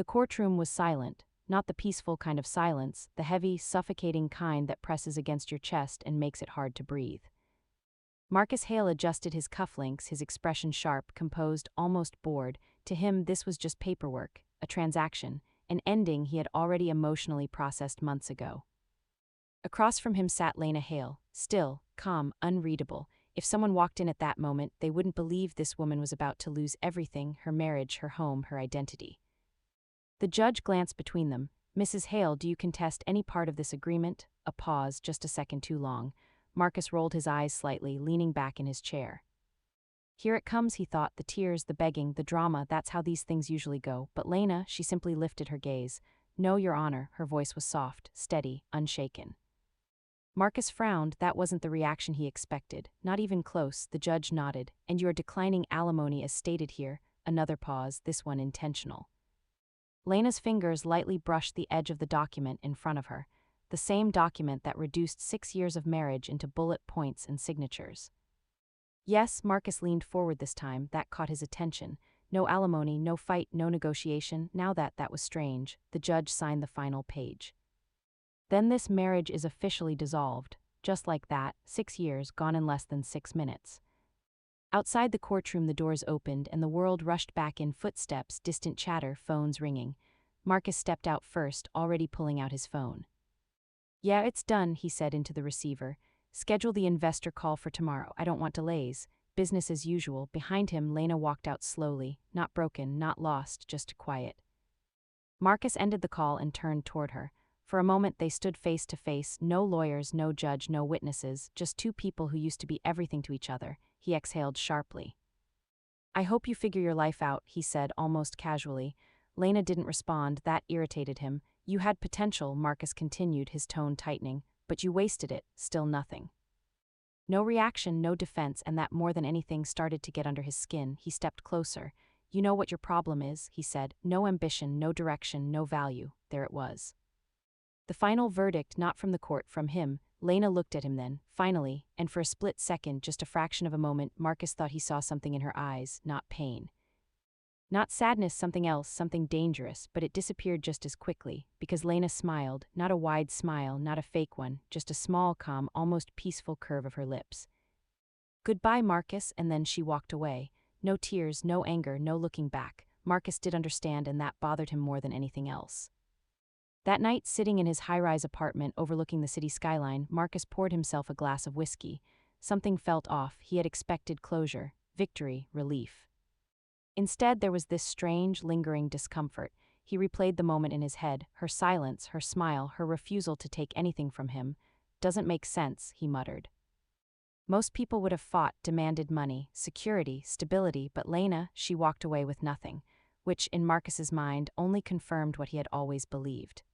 The courtroom was silent, not the peaceful kind of silence, the heavy, suffocating kind that presses against your chest and makes it hard to breathe. Marcus Hale adjusted his cufflinks, his expression sharp, composed, almost bored. To him, this was just paperwork, a transaction, an ending he had already emotionally processed months ago. Across from him sat Lena Hale, still, calm, unreadable. If someone walked in at that moment, they wouldn't believe this woman was about to lose everything: her marriage, her home, her identity. The judge glanced between them. "Mrs. Hale, do you contest any part of this agreement?" A pause, just a second too long. Marcus rolled his eyes slightly, leaning back in his chair. Here it comes, he thought, the tears, the begging, the drama, that's how these things usually go. But Lena, she simply lifted her gaze. "No, Your Honor," her voice was soft, steady, unshaken. Marcus frowned. That wasn't the reaction he expected. Not even close. The judge nodded. "And you are declining alimony as stated here." Another pause, this one intentional. Lena's fingers lightly brushed the edge of the document in front of her, the same document that reduced 6 years of marriage into bullet points and signatures. Yes, Marcus leaned forward this time. That caught his attention. No alimony, no fight, no negotiation. Now that was strange. The judge signed the final page. "Then this marriage is officially dissolved." Just like that, 6 years, gone in less than 6 minutes. Outside the courtroom the doors opened and the world rushed back in: footsteps, distant chatter, phones ringing. Marcus stepped out first, already pulling out his phone. "Yeah, it's done," he said into the receiver. "Schedule the investor call for tomorrow. I don't want delays." Business as usual. Behind him, Lena walked out slowly, not broken, not lost, just quiet. Marcus ended the call and turned toward her. For a moment they stood face to face, no lawyers, no judge, no witnesses, just two people who used to be everything to each other. He exhaled sharply. "I hope you figure your life out," he said almost casually. Lena didn't respond. That irritated him. "You had potential," Marcus continued, his tone tightening, "but you wasted it." Still nothing. No reaction, no defense, and that more than anything started to get under his skin. He stepped closer. "You know what your problem is," he said. "No ambition, no direction, no value." There it was. The final verdict, not from the court, from him. Lena looked at him then, finally, and for a split second, just a fraction of a moment, Marcus thought he saw something in her eyes, not pain. Not sadness, something else, something dangerous, but it disappeared just as quickly, because Lena smiled, not a wide smile, not a fake one, just a small, calm, almost peaceful curve of her lips. "Goodbye, Marcus," and then she walked away. No tears, no anger, no looking back. Marcus did understand, and that bothered him more than anything else. That night, sitting in his high-rise apartment overlooking the city skyline, Marcus poured himself a glass of whiskey. Something felt off. He had expected closure, victory, relief. Instead, there was this strange, lingering discomfort. He replayed the moment in his head, her silence, her smile, her refusal to take anything from him. "Doesn't make sense," he muttered. Most people would have fought, demanded money, security, stability, but Lena, she walked away with nothing, which, in Marcus's mind, only confirmed what he had always believed.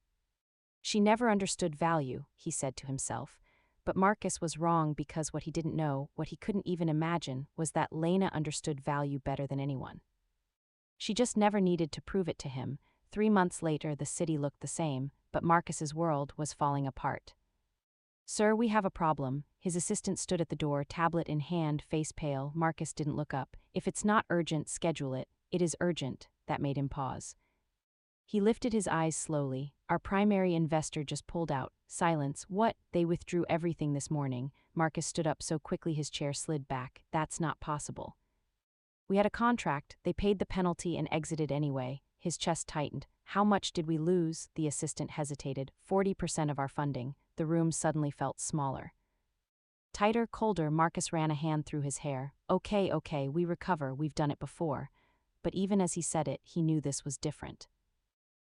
She never understood value, he said to himself. But Marcus was wrong, because what he didn't know, what he couldn't even imagine, was that Lena understood value better than anyone. She just never needed to prove it to him. 3 months later, the city looked the same, but Marcus's world was falling apart. "Sir, we have a problem." His assistant stood at the door, tablet in hand, face pale. Marcus didn't look up. "If it's not urgent, schedule it." "It is urgent." That made him pause. He lifted his eyes slowly. "Our primary investor just pulled out." Silence. "What?" "They withdrew everything this morning." Marcus stood up so quickly his chair slid back. "That's not possible." "We had a contract. They paid the penalty and exited anyway." His chest tightened. "How much did we lose?" The assistant hesitated. 40% of our funding." The room suddenly felt smaller. Tighter, colder. Marcus ran a hand through his hair. Okay, we recover. We've done it before." But even as he said it, he knew this was different.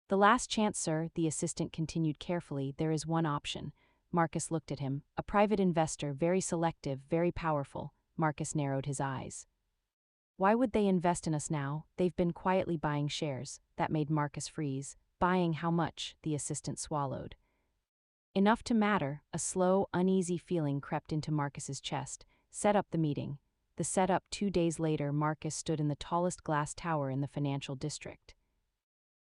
"The last chance, sir," the assistant continued carefully. "There is one option." Marcus looked at him. "A private investor, very selective, very powerful." Marcus narrowed his eyes. "Why would they invest in us now? They've been quietly buying shares." That made Marcus freeze. "Buying how much?" The assistant swallowed. "Enough to matter." A slow, uneasy feeling crept into Marcus's chest. "Set up the meeting." The setup. 2 days later, Marcus stood in the tallest glass tower in the financial district.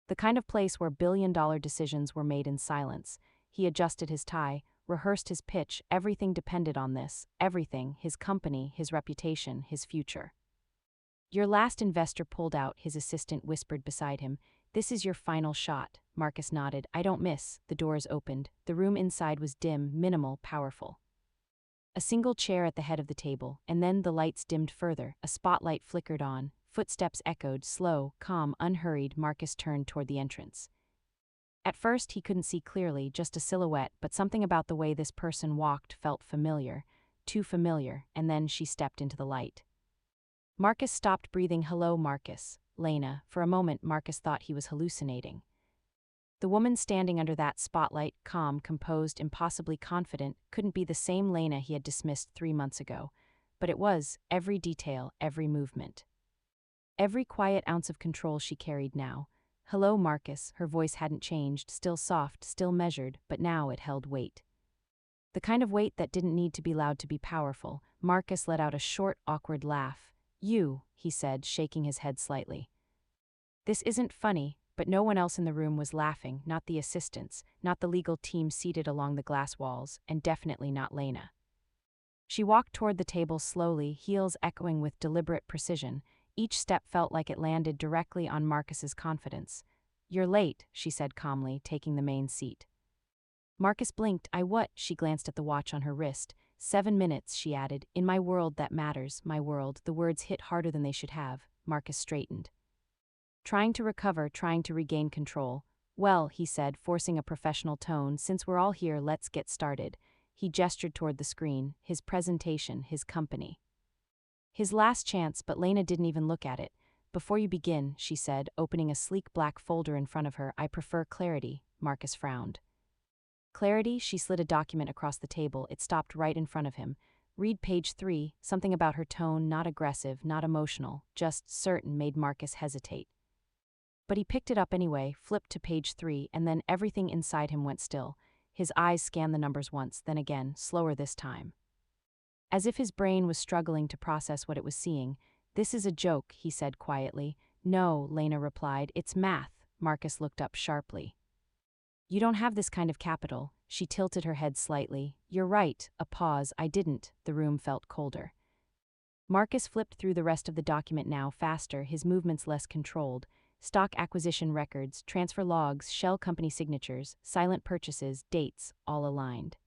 The kind of place where billion-dollar decisions were made in silence. He adjusted his tie, rehearsed his pitch. Everything depended on this. Everything. His company, his reputation, his future. "Your last investor pulled out," his assistant whispered beside him. This is your final shot. Marcus nodded. I don't miss. The doors opened. The room inside was dim, minimal, powerful. A single chair at the head of the table, and then the lights dimmed further. A spotlight flickered on. Footsteps echoed, slow, calm, unhurried. Marcus turned toward the entrance. At first he couldn't see clearly, just a silhouette, but something about the way this person walked felt familiar, too familiar, and then she stepped into the light. Marcus stopped breathing. Hello, Marcus. Lena. For a moment Marcus thought he was hallucinating. The woman standing under that spotlight, calm, composed, impossibly confident, couldn't be the same Lena he had dismissed 3 months ago. But it was, every detail, every movement. Every quiet ounce of control she carried now. Hello, Marcus. Her voice hadn't changed, still soft, still measured, but now it held weight. The kind of weight that didn't need to be loud to be powerful. Marcus let out a short, awkward laugh. You, he said, shaking his head slightly. This isn't funny, but no one else in the room was laughing, not the assistants, not the legal team seated along the glass walls, and definitely not Lena. She walked toward the table slowly, heels echoing with deliberate precision. Each step felt like it landed directly on Marcus's confidence. You're late, she said calmly, taking the main seat. Marcus blinked. What? She glanced at the watch on her wrist. 7 minutes, she added. In my world that matters, my world. The words hit harder than they should have. Marcus straightened. Trying to recover, trying to regain control. Well, he said, forcing a professional tone, since we're all here, let's get started. He gestured toward the screen, his presentation, his company. His last chance, but Lena didn't even look at it. Before you begin, she said, opening a sleek black folder in front of her, I prefer clarity. Marcus frowned. Clarity? She slid a document across the table. It stopped right in front of him. Read page 3, something about her tone, not aggressive, not emotional, just certain, made Marcus hesitate. But he picked it up anyway, flipped to page 3, and then everything inside him went still. His eyes scanned the numbers once, then again, slower this time. As if his brain was struggling to process what it was seeing. This is a joke, he said quietly. No, Lena replied, it's math. Marcus looked up sharply. You don't have this kind of capital. She tilted her head slightly. You're right. A pause. I didn't. The room felt colder. Marcus flipped through the rest of the document now, faster, his movements less controlled. Stock acquisition records, transfer logs, shell company signatures, silent purchases, dates, all aligned.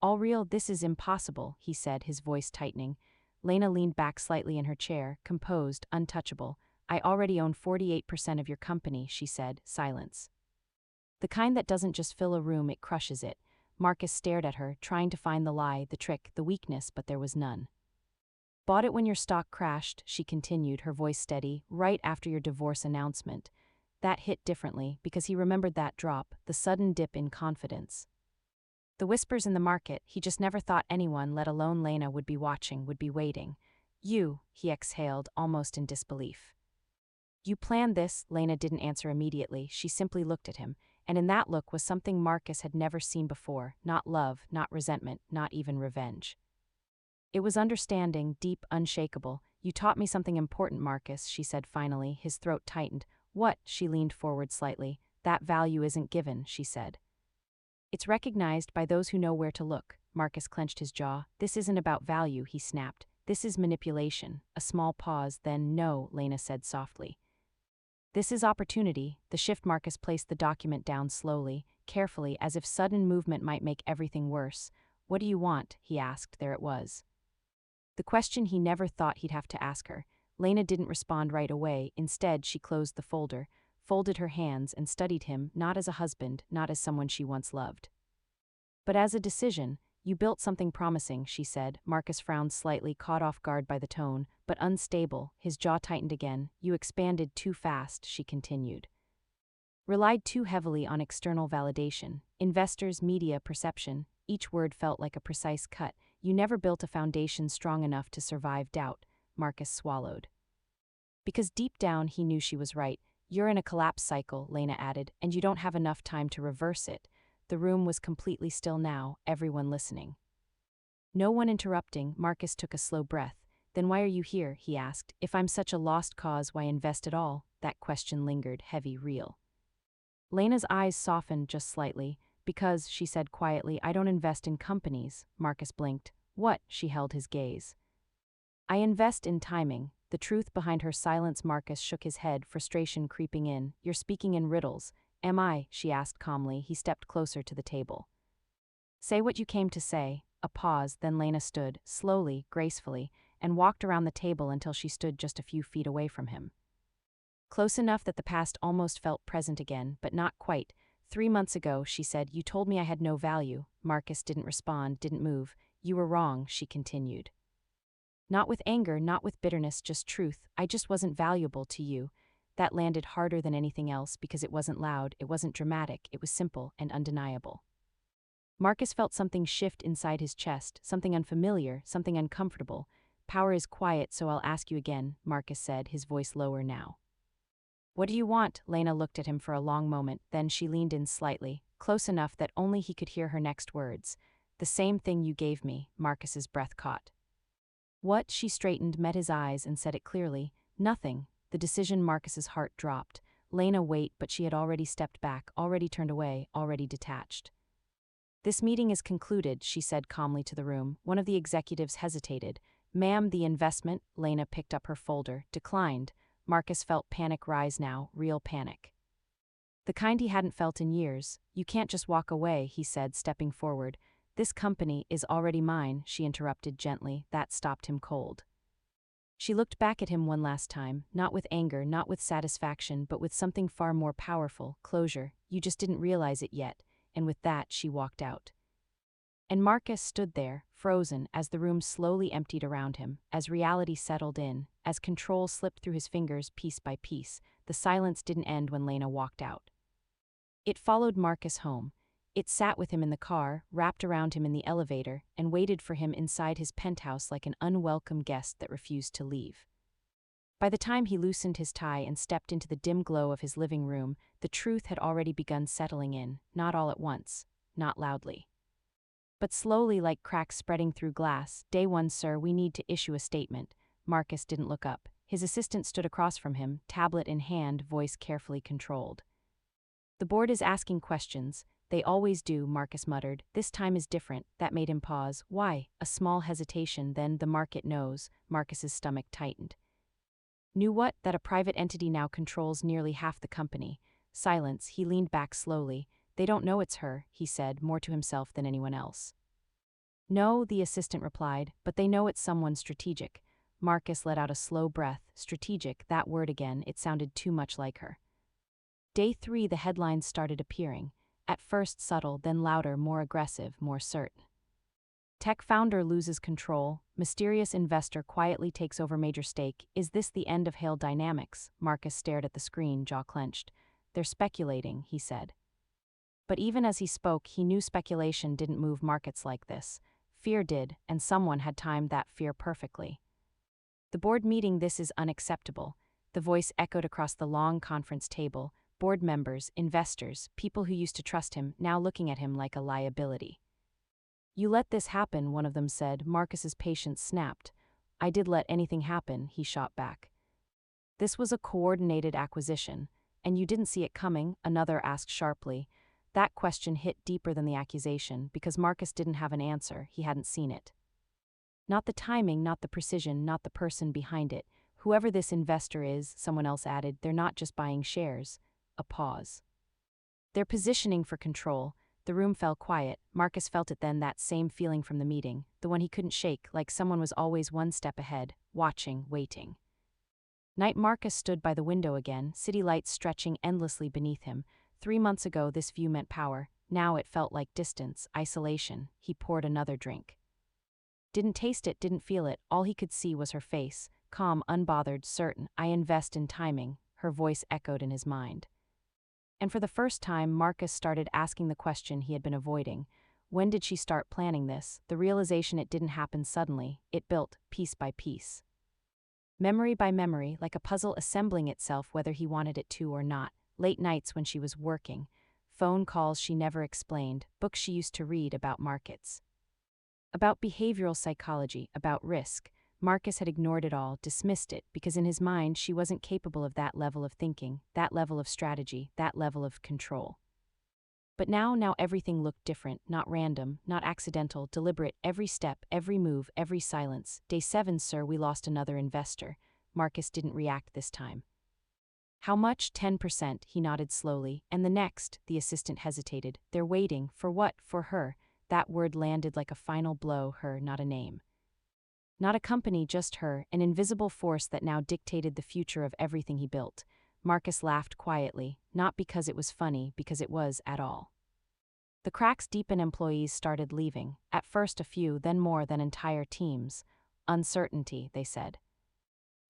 All real. This is impossible, he said, his voice tightening. Lena leaned back slightly in her chair, composed, untouchable. I already own 48% of your company, she said. Silence. The kind that doesn't just fill a room, it crushes it. Marcus stared at her, trying to find the lie, the trick, the weakness, but there was none. Bought it when your stock crashed, she continued, her voice steady, right after your divorce announcement. That hit differently, because he remembered that drop, the sudden dip in confidence. The whispers in the market, he just never thought anyone, let alone Lena, would be watching, would be waiting. You, he exhaled, almost in disbelief. You planned this? Lena didn't answer immediately, she simply looked at him. And in that look was something Marcus had never seen before, not love, not resentment, not even revenge. It was understanding, deep, unshakable. You taught me something important, Marcus, she said finally, his throat tightened. What? She leaned forward slightly. That value isn't given, she said. It's recognized by those who know where to look. Marcus clenched his jaw. This isn't about value, he snapped. This is manipulation. A small pause, then no, Lena said softly. This is opportunity. The shift. Marcus placed the document down slowly, carefully, as if sudden movement might make everything worse. What do you want? He asked. There it was. The question he never thought he'd have to ask her. Lena didn't respond right away. Instead, she closed the folder, folded her hands, and studied him, not as a husband, not as someone she once loved, but as a decision. You built something promising, she said. Marcus frowned slightly, caught off guard by the tone, but unstable. His jaw tightened again. You expanded too fast, she continued. Relied too heavily on external validation. Investors, media, perception. Each word felt like a precise cut. You never built a foundation strong enough to survive doubt. Marcus swallowed. Because deep down he knew she was right. You're in a collapse cycle, Lena added, and you don't have enough time to reverse it. The room was completely still now, everyone listening. No one interrupting. Marcus took a slow breath. Then why are you here? He asked. If I'm such a lost cause, why invest at all? That question lingered, heavy, real. Lena's eyes softened just slightly. Because, she said quietly, I don't invest in companies. Marcus blinked. What? She held his gaze. I invest in timing. the truth behind her silence. Marcus shook his head, frustration creeping in. "You're speaking in riddles." "Am I?" she asked calmly. He stepped closer to the table. "Say what you came to say." A pause, then Lena stood, slowly, gracefully, and walked around the table until she stood just a few feet away from him. Close enough that the past almost felt present again, but not quite. "3 months ago," she said, "you told me I had no value." Marcus didn't respond, didn't move. "You were wrong," she continued. Not with anger, not with bitterness, just truth. "I just wasn't valuable to you." That landed harder than anything else because it wasn't loud, it wasn't dramatic, it was simple and undeniable. Marcus felt something shift inside his chest, something unfamiliar, something uncomfortable. "Power is quiet, so I'll ask you again," Marcus said, his voice lower now. "What do you want?" Lena looked at him for a long moment, then she leaned in slightly, close enough that only he could hear her next words. "The same thing you gave me." Marcus's breath caught. "What?" She straightened, met his eyes, and said it clearly. "Nothing." The decision. Marcus's heart dropped. Lena wait, but she had already stepped back, already turned away, already detached. "This meeting is concluded," she said calmly to the room. One of the executives hesitated. "Ma'am, the investment." Lena picked up her folder. "Declined." Marcus felt panic rise now, real panic. The kind he hadn't felt in years. "You can't just walk away," he said, stepping forward. "This company is already mine," she interrupted gently. That stopped him cold. She looked back at him one last time, not with anger, not with satisfaction, but with something far more powerful, closure. "You just didn't realize it yet," and with that she walked out. And Marcus stood there, frozen, as the room slowly emptied around him, as reality settled in, as control slipped through his fingers piece by piece. The silence didn't end when Lena walked out. It followed Marcus home. It sat with him in the car, wrapped around him in the elevator, and waited for him inside his penthouse like an unwelcome guest that refused to leave. By the time he loosened his tie and stepped into the dim glow of his living room, the truth had already begun settling in, not all at once, not loudly, but slowly, like cracks spreading through glass. "Day 1, sir, we need to issue a statement." Marcus didn't look up. His assistant stood across from him, tablet in hand, voice carefully controlled. "The board is asking questions." "They always do," Marcus muttered. "This time is different." That made him pause. "Why?" A small hesitation, then, "The market knows." Marcus's stomach tightened. "Knew what?" "That a private entity now controls nearly half the company." Silence. He leaned back slowly. "They don't know it's her," he said, more to himself than anyone else. "No," the assistant replied, "but they know it's someone strategic." Marcus let out a slow breath. Strategic, that word again, it sounded too much like her. Day 3, the headlines started appearing. At first subtle, then louder, more aggressive, more certain. "Tech founder loses control. Mysterious investor quietly takes over major stake. Is this the end of Hale Dynamics?" Marcus stared at the screen, jaw clenched. "They're speculating," he said. But even as he spoke, he knew speculation didn't move markets like this. Fear did, and someone had timed that fear perfectly. "The board meeting, this is unacceptable." The voice echoed across the long conference table. Board members, investors, people who used to trust him, now looking at him like a liability. "You let this happen," one of them said. Marcus's patience snapped. "I did let anything happen," he shot back. "This was a coordinated acquisition." "And you didn't see it coming?" another asked sharply. That question hit deeper than the accusation, because Marcus didn't have an answer, he hadn't seen it. Not the timing, not the precision, not the person behind it. "Whoever this investor is," someone else added, "they're not just buying shares." A pause. "They're positioning for control." The room fell quiet. Marcus felt it then, that same feeling from the meeting, the one he couldn't shake, like someone was always one step ahead, watching, waiting. Night. Marcus stood by the window again, city lights stretching endlessly beneath him. 3 months ago this view meant power, now it felt like distance, isolation. He poured another drink. Didn't taste it, didn't feel it, all he could see was her face, calm, unbothered, certain. "I invest in timing," her voice echoed in his mind. And for the first time, Marcus started asking the question he had been avoiding. When did she start planning this? The realization it didn't happen suddenly, it built, piece by piece. Memory by memory, like a puzzle assembling itself whether he wanted it to or not. Late nights when she was working. Phone calls she never explained, books she used to read about markets. About behavioral psychology, about risk. Marcus had ignored it all, dismissed it, because in his mind she wasn't capable of that level of thinking, that level of strategy, that level of control. But now everything looked different, not random, not accidental, deliberate, every step, every move, every silence. "Day 7, sir, we lost another investor." Marcus didn't react this time. How much? 10%, he nodded slowly, and the next, the assistant hesitated. They're waiting, for what? For her. That word landed like a final blow, her, not a name. Not a company, just her, an invisible force that now dictated the future of everything he built. Marcus laughed quietly, not because it was funny, because it was at all. The cracks deepened. Employees started leaving, at first a few, then more, then entire teams. Uncertainty, they said.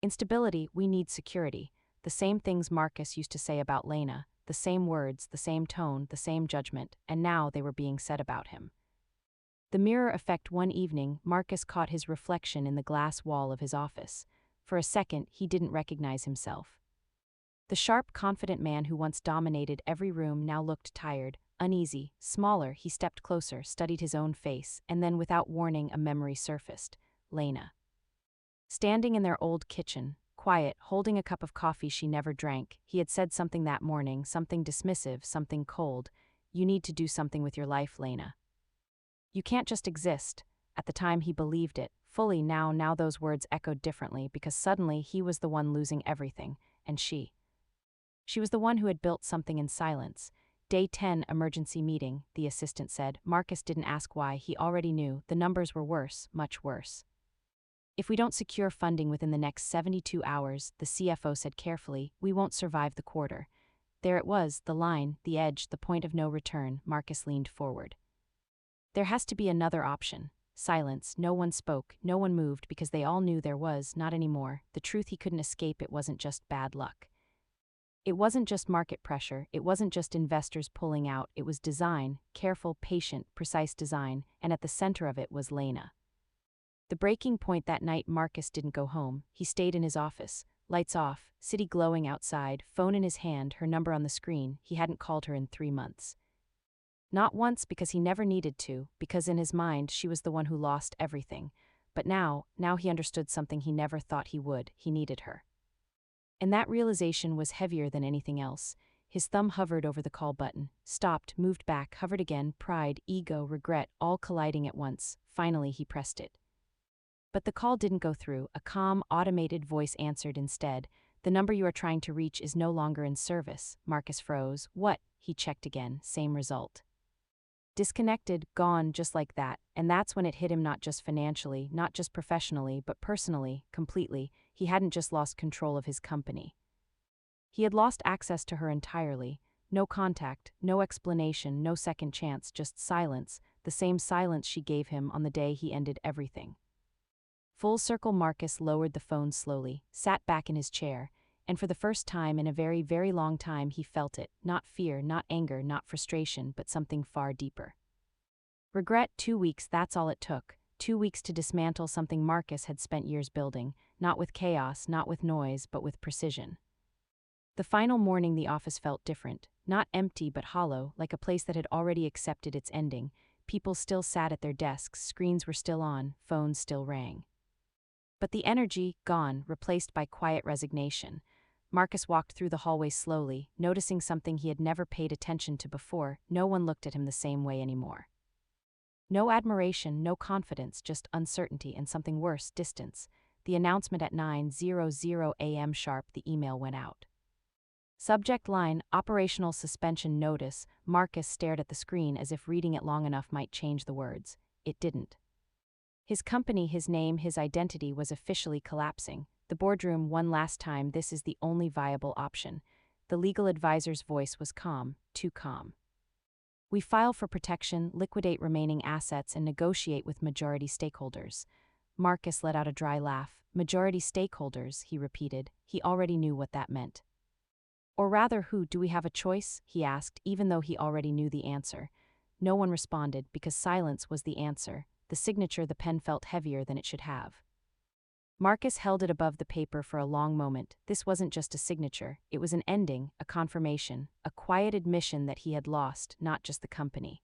Instability, we need security. The same things Marcus used to say about Lena, the same words, the same tone, the same judgment, and now they were being said about him. The mirror effect. One evening, Marcus caught his reflection in the glass wall of his office. For a second, he didn't recognize himself. The sharp, confident man who once dominated every room now looked tired, uneasy, smaller. He stepped closer, studied his own face, and then without warning a memory surfaced. Lena. Standing in their old kitchen, quiet, holding a cup of coffee she never drank, he had said something that morning, something dismissive, something cold. You need to do something with your life, Lena. You can't just exist. At the time he believed it, fully. Now those words echoed differently because suddenly he was the one losing everything, and she. She was the one who had built something in silence. Day 10, emergency meeting, the assistant said. Marcus didn't ask why, he already knew. The numbers were worse, much worse. If we don't secure funding within the next 72 hours, the CFO said carefully, we won't survive the quarter. There it was, the line, the edge, the point of no return. Marcus leaned forward. There has to be another option. Silence. No one spoke, no one moved because they all knew there was, not anymore. The truth he couldn't escape. It wasn't just bad luck. It wasn't just market pressure, it wasn't just investors pulling out, it was design, careful, patient, precise design, and at the center of it was Lena. The breaking point that night. Marcus didn't go home, he stayed in his office. Lights off, city glowing outside, phone in his hand, her number on the screen. He hadn't called her in 3 months. Not once, because he never needed to, because in his mind she was the one who lost everything. But now he understood something he never thought he would. He needed her. And that realization was heavier than anything else. His thumb hovered over the call button, stopped, moved back, hovered again, pride, ego, regret, all colliding at once. Finally he pressed it. But the call didn't go through. A calm, automated voice answered instead. The number you are trying to reach is no longer in service. Marcus froze. What? He checked again. Same result. Disconnected, gone, just like that. And that's when it hit him, not just financially, not just professionally, but personally, completely. He hadn't just lost control of his company. He had lost access to her entirely. No contact, no explanation, no second chance, just silence, the same silence she gave him on the day he ended everything. Full circle. Marcus lowered the phone slowly, sat back in his chair, and for the first time in a very, very long time he felt it, not fear, not anger, not frustration, but something far deeper. Regret. 2 weeks, that's all it took. 2 weeks to dismantle something Marcus had spent years building, not with chaos, not with noise, but with precision. The final morning the office felt different, not empty but hollow, like a place that had already accepted its ending. People still sat at their desks, screens were still on, phones still rang. But the energy, gone, replaced by quiet resignation. Marcus walked through the hallway slowly, noticing something he had never paid attention to before. No one looked at him the same way anymore. No admiration, no confidence, just uncertainty and something worse, distance. The announcement at 9:00 a.m. sharp. The email went out. Subject line, Operational Suspension Notice. Marcus stared at the screen as if reading it long enough might change the words. It didn't. His company, his name, his identity was officially collapsing. The boardroom one last time. This is the only viable option. The legal advisor's voice was calm, too calm. We file for protection, liquidate remaining assets, and negotiate with majority stakeholders. Marcus let out a dry laugh. Majority stakeholders, he repeated. He already knew what that meant. Or rather, who? Do we have a choice? He asked, even though he already knew the answer. No one responded, because silence was the answer. The signature, the pen felt heavier than it should have. Marcus held it above the paper for a long moment. This wasn't just a signature, it was an ending, a confirmation, a quiet admission that he had lost, not just the company.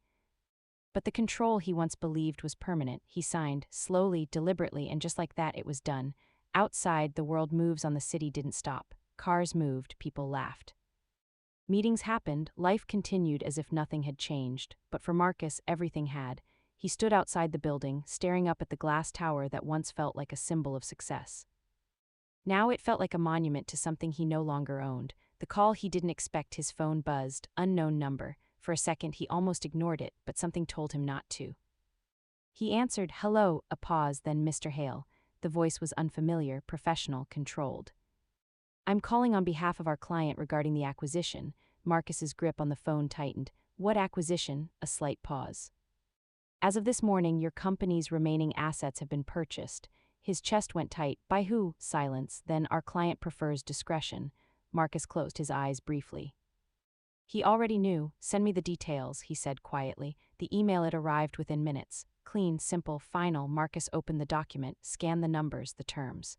But the control he once believed was permanent. He signed, slowly, deliberately, and just like that it was done. Outside, the world moves on. The city didn't stop. Cars moved, people laughed. Meetings happened, life continued as if nothing had changed. But for Marcus, everything had. He stood outside the building, staring up at the glass tower that once felt like a symbol of success. Now it felt like a monument to something he no longer owned. The call he didn't expect. His phone buzzed, unknown number. For a second he almost ignored it, but something told him not to. He answered, "Hello," a pause, then "Mr. Hale." The voice was unfamiliar, professional, controlled. "I'm calling on behalf of our client regarding the acquisition." Marcus's grip on the phone tightened. "What acquisition?" A slight pause. "As of this morning, your company's remaining assets have been purchased." His chest went tight. "By who?" Silence. Then, "Our client prefers discretion." Marcus closed his eyes briefly. He already knew. "Send me the details," he said quietly. The email had arrived within minutes. Clean, simple, final. Marcus opened the document, scanned the numbers, the terms.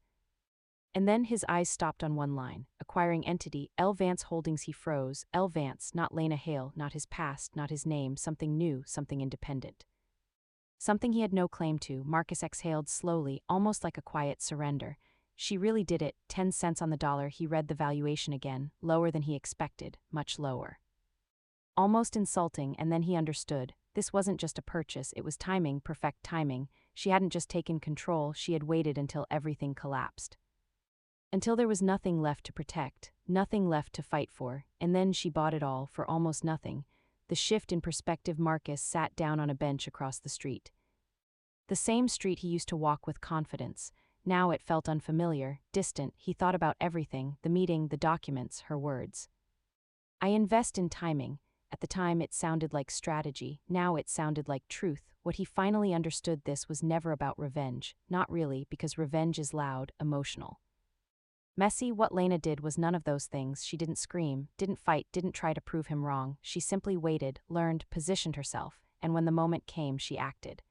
And then his eyes stopped on one line. Acquiring entity, L. Vance Holdings. He froze. L. Vance, not Lena Hale, not his past, not his name, something new, something independent. Something he had no claim to. Marcus exhaled slowly, almost like a quiet surrender. She really did it, 10 cents on the dollar. He read the valuation again, lower than he expected, much lower. Almost insulting, and then he understood. This wasn't just a purchase, it was timing, perfect timing. She hadn't just taken control, she had waited until everything collapsed. Until there was nothing left to protect, nothing left to fight for, and then she bought it all for almost nothing. The shift in perspective. Marcus sat down on a bench across the street. The same street he used to walk with confidence. Now it felt unfamiliar, distant. He thought about everything, the meeting, the documents, her words. "I invest in timing." At the time it sounded like strategy, now it sounded like truth. What he finally understood, this was never about revenge. Not really, because revenge is loud, emotional. Messy. What Lena did was none of those things. She didn't scream, didn't fight, didn't try to prove him wrong. She simply waited, learned, positioned herself, and when the moment came, she acted.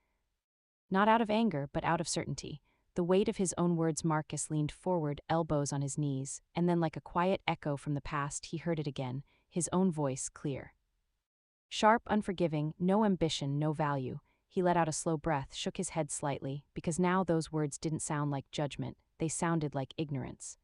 Not out of anger, but out of certainty. The weight of his own words. Marcus leaned forward, elbows on his knees, and then like a quiet echo from the past, he heard it again, his own voice, clear. Sharp, unforgiving, no ambition, no value. He let out a slow breath, shook his head slightly, because now those words didn't sound like judgment, they sounded like ignorance.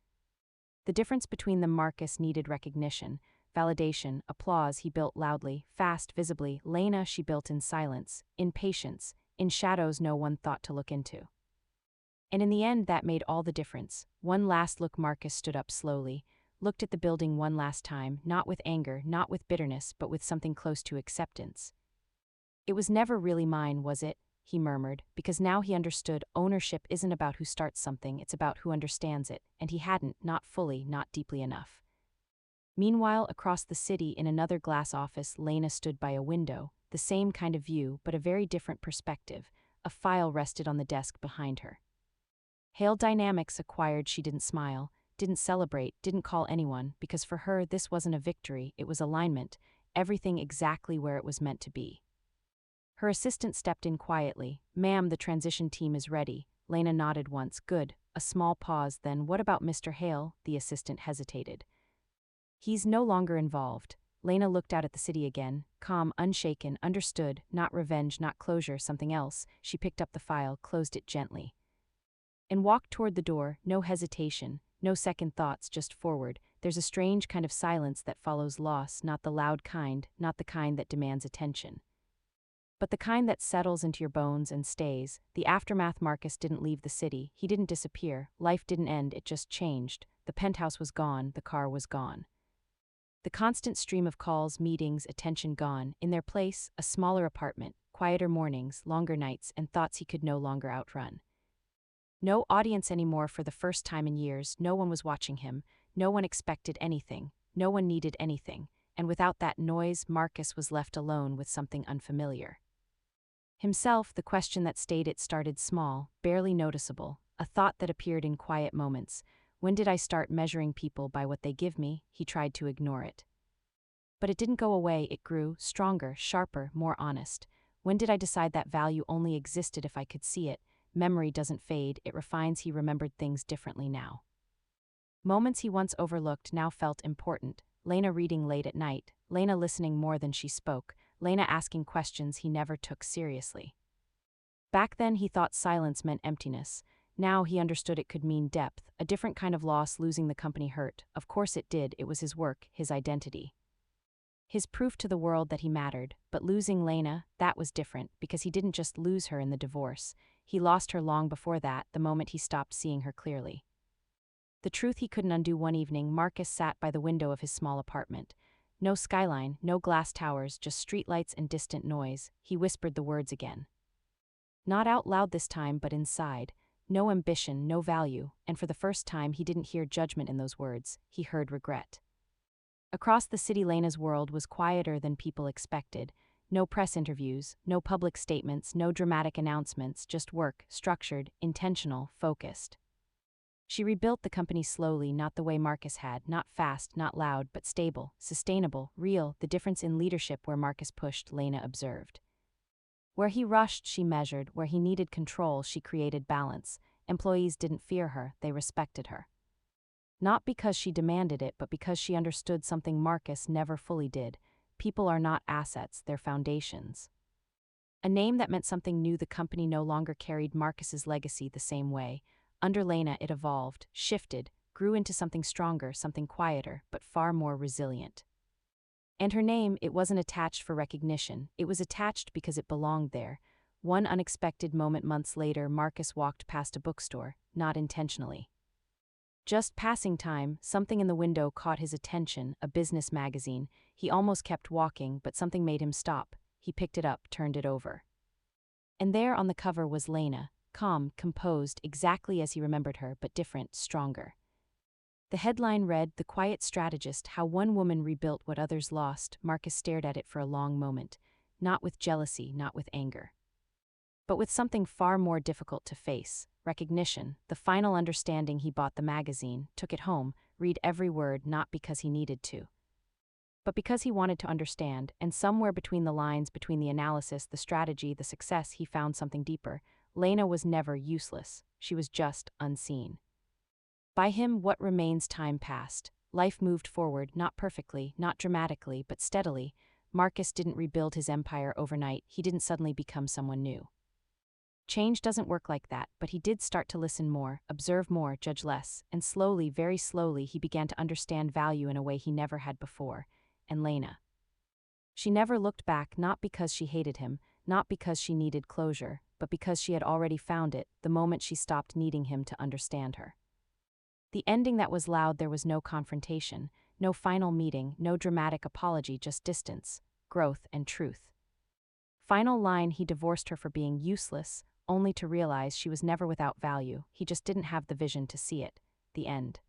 The difference between them. Marcus needed recognition, validation, applause. He built loudly, fast, visibly. Lena, she built in silence, in patience, in shadows no one thought to look into. And in the end that made all the difference. One last look. Marcus stood up slowly, looked at the building one last time, not with anger, not with bitterness, but with something close to acceptance. "It was never really mine, was it?" he murmured, because now he understood ownership isn't about who starts something, it's about who understands it, and he hadn't, not fully, not deeply enough. Meanwhile, across the city in another glass office, Lena stood by a window, the same kind of view, but a very different perspective. A file rested on the desk behind her. Hale Dynamics acquired. She didn't smile, didn't celebrate, didn't call anyone, because for her this wasn't a victory, it was alignment, everything exactly where it was meant to be. Her assistant stepped in quietly. "Ma'am, the transition team is ready." Lena nodded once. "Good." A small pause, then, "What about Mr. Hale?" The assistant hesitated. "He's no longer involved." Lena looked out at the city again, calm, unshaken, understood, not revenge, not closure, something else. She picked up the file, closed it gently, and walked toward the door, no hesitation, no second thoughts, just forward. There's a strange kind of silence that follows loss, not the loud kind, not the kind that demands attention, but the kind that settles into your bones and stays. The aftermath. Marcus didn't leave the city, he didn't disappear, life didn't end, it just changed. The penthouse was gone, the car was gone. The constant stream of calls, meetings, attention gone. In their place, a smaller apartment, quieter mornings, longer nights, and thoughts he could no longer outrun. No audience anymore. For the first time in years, no one was watching him, no one expected anything, no one needed anything, and without that noise, Marcus was left alone with something unfamiliar. Himself. The question that stayed. It started small, barely noticeable, a thought that appeared in quiet moments. When did I start measuring people by what they give me? He tried to ignore it. But it didn't go away, it grew, stronger, sharper, more honest. When did I decide that value only existed if I could see it? Memory doesn't fade, it refines. He remembered things differently now. Moments he once overlooked now felt important. Lena reading late at night, Lena listening more than she spoke, Lena asking questions he never took seriously. Back then he thought silence meant emptiness. Now he understood it could mean depth, a different kind of loss. Losing the company hurt. Of course it did, it was his work, his identity, his proof to the world that he mattered. But losing Lena, that was different, because he didn't just lose her in the divorce. He lost her long before that, the moment he stopped seeing her clearly. The truth he couldn't undo. One evening, Marcus sat by the window of his small apartment. No skyline, no glass towers, just streetlights and distant noise. He whispered the words again. Not out loud this time, but inside. No ambition, no value, and for the first time he didn't hear judgment in those words. He heard regret. Across the city, Lena's world was quieter than people expected. No press interviews, no public statements, no dramatic announcements, just work, structured, intentional, focused. She rebuilt the company slowly, not the way Marcus had, not fast, not loud, but stable, sustainable, real. The difference in leadership: where Marcus pushed, Lena observed. Where he rushed, she measured. Where he needed control, she created balance. Employees didn't fear her, they respected her. Not because she demanded it, but because she understood something Marcus never fully did. People are not assets, they're foundations. A name that meant something new. The company no longer carried Marcus's legacy the same way. Under Lena, it evolved, shifted, grew into something stronger, something quieter, but far more resilient. And her name, it wasn't attached for recognition, it was attached because it belonged there. One unexpected moment months later, Marcus walked past a bookstore, not intentionally. Just passing time, something in the window caught his attention, a business magazine. He almost kept walking, but something made him stop. He picked it up, turned it over. And there on the cover was Lena, calm, composed, exactly as he remembered her, but different, stronger. The headline read, "The Quiet Strategist: How One Woman Rebuilt What Others Lost." Marcus stared at it for a long moment, not with jealousy, not with anger, but with something far more difficult to face: recognition, the final understanding. He bought the magazine, took it home, read every word, not because he needed to, but because he wanted to understand, and somewhere between the lines, between the analysis, the strategy, the success, he found something deeper. Lena was never useless, she was just unseen. By him, what remains? Time passed. Life moved forward, not perfectly, not dramatically, but steadily. Marcus didn't rebuild his empire overnight, he didn't suddenly become someone new. Change doesn't work like that, but he did start to listen more, observe more, judge less, and slowly, very slowly, he began to understand value in a way he never had before. And Lena. She never looked back, not because she hated him, not because she needed closure, but because she had already found it, the moment she stopped needing him to understand her. The ending that was loud. There was no confrontation, no final meeting, no dramatic apology, just distance, growth, and truth. Final line: he divorced her for being useless, only to realize she was never without value. He just didn't have the vision to see it. The end.